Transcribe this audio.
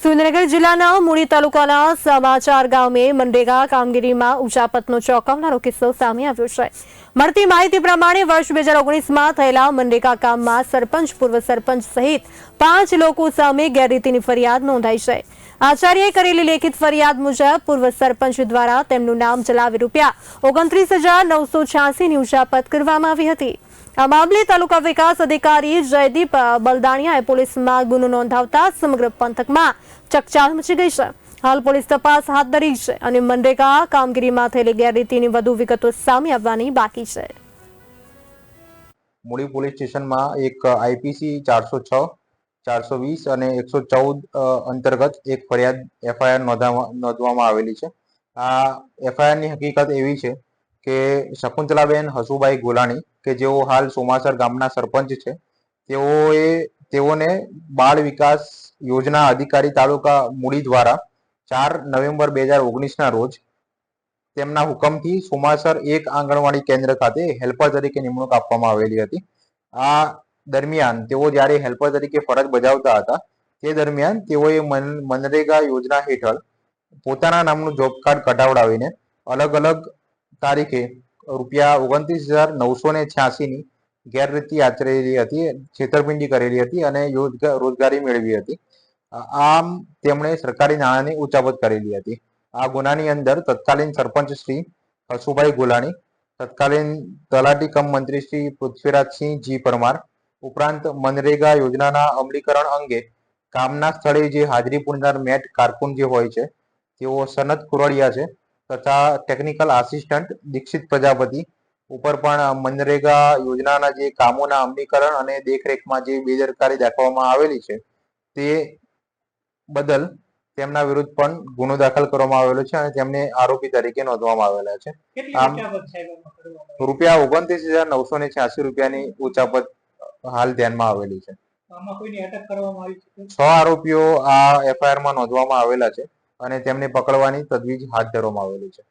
સુરેન્દ્રનગર જિલ્લાના મૂળી તાલુકાના સમાચાર ગામે મનરેગા કામગીરીમાં ઉચાપતનો ચોંકાવનારો કિસ્સો સામે આવ્યો છે। મળતી માહિતી પ્રમાણે વર્ષ 2019માં થયેલા મનરેગા કામમાં સરપંચ, પૂર્વ સરપંચ સહિત 5 લોકો સામે ગેરરીતિની ફરિયાદ નોંધાઈ છે। આચાર્યએ કરેલી લેખિત ફરિયાદ મુજબ પૂર્વ સરપંચ દ્વારા તેમનું નામ ચલાવી ₹29,986ની ઉચાપત કરવામાં આવી હતી। આ મામલે તાલુકા વિકાસ અધિકારી જયદીપ બલદાણિયાએ પોલીસમાં ગુનો નોંધાવતા સમગ્ર પંથકમાં ચકચાર મચી ગઈ છે। હાલ પોલીસ તપાસ હાથ ધરી છે અને મનરેગા કામગીરીમાં થયેલી ગેરરીતિની વધુ વિગતો સામે આવવાની બાકી છે। મૂળી પોલીસ સ્ટેશનમાં એક આઈપીસી 406, 420 અને 114 અંતર્ગત એક ફરિયાદ એફઆઈઆર નોંધવામાં આવેલી છે। આ એફઆઈઆરની હકીકત એવી છે કે શકુંતલાબેન હસુભાઈ ગોલાણી કે જેઓ હાલ સોમાસર ગામના સરપંચ છે, તેઓને બાળ વિકાસ યોજના અધિકારી તાલુકા મૂળી દ્વારા 4 નવેમ્બર 2019ના રોજ તેમના હુકમથી સોમાસર 1 આંગણવાડી કેન્દ્ર ખાતે હેલ્પર તરીકે નિમણૂક આપવામાં આવેલી હતી। આ દરમિયાન તેઓ જ્યારે હેલ્પર તરીકે ફરજ બજાવતા હતા તે દરમિયાન તેઓએ મનરેગા યોજના હેઠળ પોતાના નામનું જોબ કાર્ડ કઢાવડાવીને અલગ અલગ તારીખે ₹29,986ની ગેરરીતિ આચરેલી હતી, છેતરપિંડી કરેલી હતી અને રોજગારી મેળવી હતી। આમ તેમણે સરકારી નાણાંની ઉચાપત કરેલી હતી। આ ગુનાની અંદર તત્કાલીન સરપંચ શ્રી હસુભાઈ ગોલાણી, તત્કાલીન તલાટી કમ મંત્રી શ્રી પૃથ્વીરાજસિંહ જી પરમાર ઉપરાંત મનરેગા યોજનાના અમલીકરણ અંગે કામના સ્થળે જે હાજરી પૂરનાર મેટ કારકુન જે હોય છે તેઓ સનત કુરડિયા છે તથા ટેકનિકલ આસિસ્ટન્ટ દીક્ષિત પ્રજાપતિ ઉપર પણ મનરેગા યોજનાના જે કામોના અમલીકરણ અને દેખરેખમાં જે બેદરકારી દાખવવામાં આવેલી છે તે બદલ તેમના વિરુદ્ધ પણ ગુનો દાખલ કરવામાં આવેલો છે અને તેમને આરોપી તરીકે નોંધવામાં આવેલા છે। આમ ₹29,986ની ઉચાપત હાલ ધ્યાનમાં આવેલી છે। 6 આરોપીઓ આ એફઆઈઆરમાં નોંધવામાં આવેલા છે અને તેમને પકડવાની તજવીજ હાથ ધરવામાં આવેલી છે।